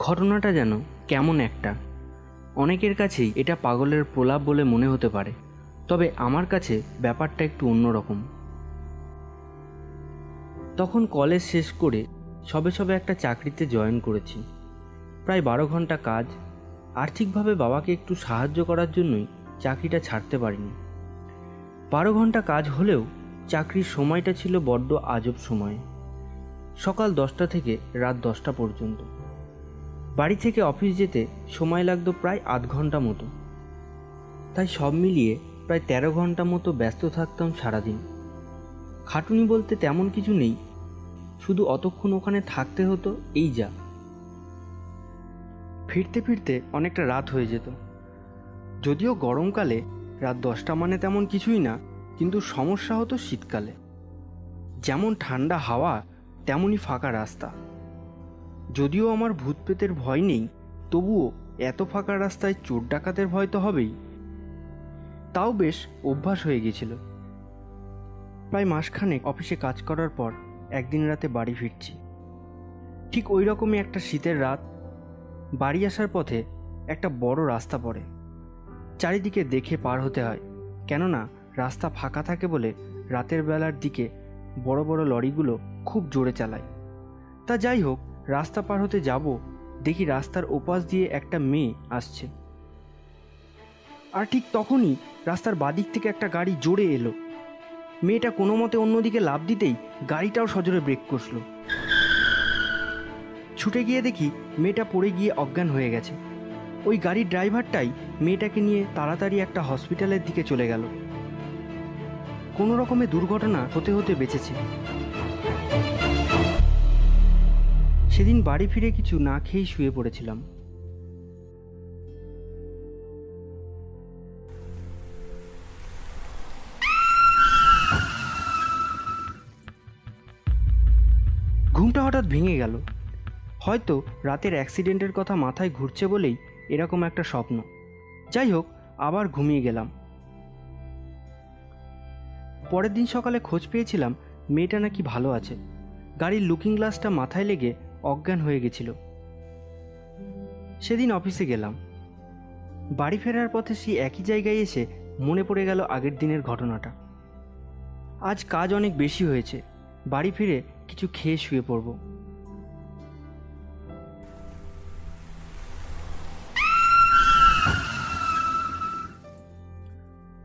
ঘটনাটা যেন কেমন একটা, অনেকের কাছেই এটা পাগলের প্রলাপ বলে মনে হতে পারে, তবে আমার কাছে ব্যাপারটা একটু অন্যরকম। তখন কলেজ শেষ করে সবে সবে একটা চাকরিতে জয়েন করেছি। প্রায় 12 ঘন্টা কাজ। আর্থিকভাবে বাবাকে একটু সাহায্য করার জন্যই চাকরিটা ছাড়তে পারিনি। 12 ঘন্টা কাজ হলেও চাকরির সময়টা ছিল বড্ড আজব সময়। সকাল 10টা থেকে রাত 10টা পর্যন্ত। বাড়ি থেকে অফিস যেতে সময় লাগতো প্রায় আধ ঘন্টা মতো। তাই সব মিলিয়ে প্রায় 13 ঘন্টা মতো ব্যস্ত থাকতাম সারাদিন। খাটুনি বলতে তেমন কিছু নেই, শুধু অতক্ষণ ওখানে থাকতে হতো, এই যা। ফিরতে ফিরতে অনেকটা রাত হয়ে যেত। যদিও গরমকালে রাত 10টা মানে তেমন কিছুই না, কিন্তু সমস্যা হতো শীতকালে। যেমন ঠান্ডা হাওয়া, তেমনই ফাঁকা রাস্তা। যদিও আমার ভূত প্রেতের ভয় নেই, তবুও এত ফাঁকা রাস্তায় চোর ডাকাতের ভয় তো হবেই। তাও বেশ অভ্যাস হয়ে গেছিল। প্রায় মাসখানেক অফিসে কাজ করার পর একদিন রাতে বাড়ি ফিরছি। ঠিক ওই রকমই একটা শীতের রাত। বাড়ি আসার পথে একটা বড় রাস্তা পড়ে। চারিদিকে দেখে পার হতে হয়, কেননা রাস্তা ফাঁকা থাকে বলে রাতের বেলার দিকে বড় বড় লরিগুলো খুব জোরে চালায়। তা যাই হোক, রাস্তা পার হতে যাব, দেখি রাস্তার ওপাশ দিয়ে একটা মেয়ে আসছে। আর ঠিক তখনই রাস্তার বাদিক থেকে একটা গাড়ি জোরে এলো। মেয়েটা কোনো মতে অন্যদিকে লাফ দিতেই গাড়িটাও সজোরে ব্রেক কষল। ছুটে গিয়ে দেখি মেয়েটা পড়ে গিয়ে অজ্ঞান হয়ে গেছে। ওই গাড়ির ড্রাইভারটাই মেয়েটাকে নিয়ে তাড়াতাড়ি একটা হসপিটালের দিকে চলে গেল। কোনো রকমে দুর্ঘটনা হতে হতে বেঁচেছে। সেদিন বাড়ি ফিরে কিছু না খেয়েই শুয়ে পড়েছিলাম। ঘুমটা হঠাৎ ভেঙে গেল। হয়তো রাতের অ্যাক্সিডেন্টের কথা মাথায় ঘুরছে বলেই এরকম একটা স্বপ্ন। যাই হোক, আবার ঘুমিয়ে গেলাম। পরের দিন সকালে খোঁজ পেয়েছিলাম মেয়েটা নাকি ভালো আছে। গাড়ির লুকিং গ্লাসটা মাথায় লেগে অজ্ঞান হয়ে গেছিল। সেদিন অফিসে গেলাম। বাড়ি ফেরার পথে সেই একই জায়গায় এসে মনে পড়ে গেল আগের দিনের ঘটনাটা। আজ কাজ অনেক বেশি হয়েছে, বাড়ি ফিরে কিছু খেয়ে শুয়ে পড়ব।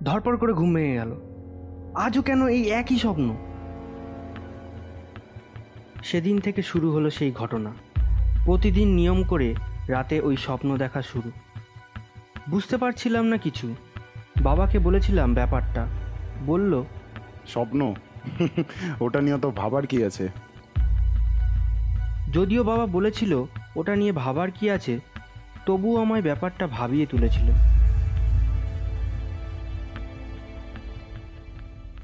ধরপড় করে ঘুম ভেঙে গেল। আজও কেন এই একই স্বপ্ন? সেদিন থেকে শুরু হলো সেই ঘটনা। প্রতিদিন নিয়ম করে রাতে ওই স্বপ্ন দেখা শুরু। বুঝতে পারছিলাম না কিছু। বাবাকে বলেছিলাম ব্যাপারটা। বলল, স্বপ্ন? ওটা নিয়ে তো ভাবার কি আছে? যদিও বাবা বলেছিল ওটা নিয়ে ভাবার কি আছে, তবুও আমায় ব্যাপারটা ভাবিয়ে তুলেছিল।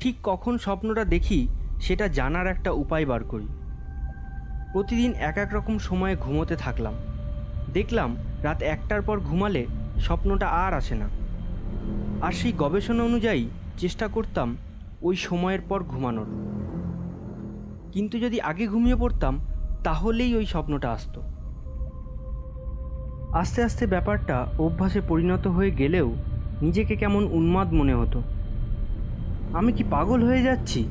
ঠিক কখন স্বপ্নটা দেখি সেটা জানার একটা উপায় বার করি। প্রতিদিন এক এক রকম সময়ে ঘুমোতে থাকলাম। দেখলাম রাত 1টার পর ঘুমালে স্বপ্নটা আর আসে না। আর সেই গবেষণা অনুযায়ী চেষ্টা করতাম ওই সময়ের পর ঘুমানোর। কিন্তু যদি আগে ঘুমিয়ে পড়তাম তাহলেই ওই স্বপ্নটা আসতো। আস্তে আস্তে ব্যাপারটা অভ্যাসে পরিণত হয়ে গেলেও নিজেকে কেমন উন্মাদ মনে হতো। আমি কি পাগল হয়ে যাচ্ছি?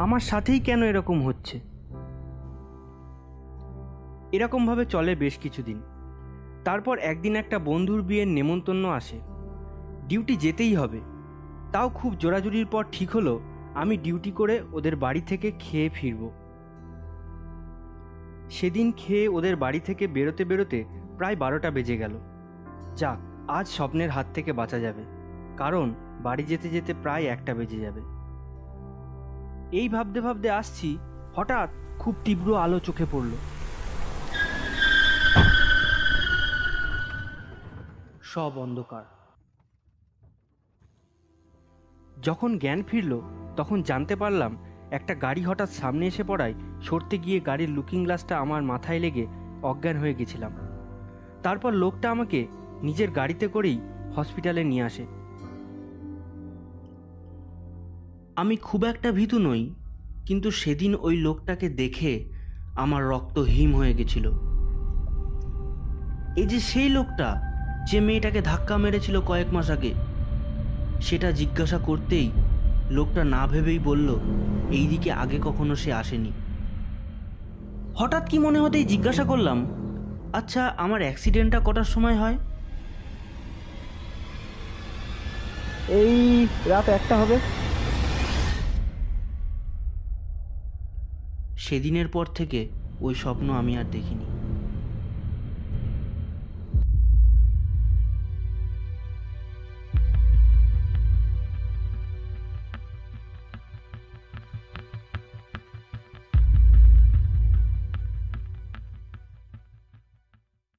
আমার সাথেই কেন এরকম হচ্ছে? এরকমভাবে চলে বেশ কিছুদিন। তারপর একদিন একটা বন্ধুর বিয়ের নেমন্তন্ন আসে। ডিউটি যেতেই হবে। তাও খুব জোরাজুরির পর ঠিক হলো আমি ডিউটি করে ওদের বাড়ি থেকে খেয়ে ফিরব। সেদিন খেয়ে ওদের বাড়ি থেকে বেরোতে বেরোতে প্রায় 12টা বেজে গেল। যাক, আজ স্বপ্নের হাত থেকে বাঁচা যাবে, কারণ বাড়ি যেতে যেতে প্রায় 1টা বেজে যাবে। এই ভাবতে ভাবতে আসছি, হঠাৎ খুব তীব্র আলো চোখে পড়ল। সব অন্ধকার। যখন জ্ঞান ফিরল তখন জানতে পারলাম একটা গাড়ি হঠাৎ সামনে এসে পড়ায় সরতে গিয়ে গাড়ির লুকিং গ্লাসটা আমার মাথায় লেগে অজ্ঞান হয়ে গেছিলাম। তারপর লোকটা আমাকে নিজের গাড়িতে করেই হসপিটালে নিয়ে আসে। আমি খুব একটা ভীতু নই, কিন্তু সেদিন ওই লোকটাকে দেখে আমার রক্ত হিম হয়ে গেছিল। এই যে সেই লোকটা যে মেয়েটাকে ধাক্কা মেরেছিল কয়েক মাস আগে, সেটা জিজ্ঞাসা করতেই লোকটা না ভেবেই বলল এই দিকে আগে কখনো সে আসেনি। হঠাৎ কি মনে হতেই জিজ্ঞাসা করলাম, আচ্ছা আমার অ্যাক্সিডেন্টটা কটার সময় হয়? এই রাত 1টা হবে। সেদিনের পর থেকে ওই স্বপ্ন আমি আর দেখিনি।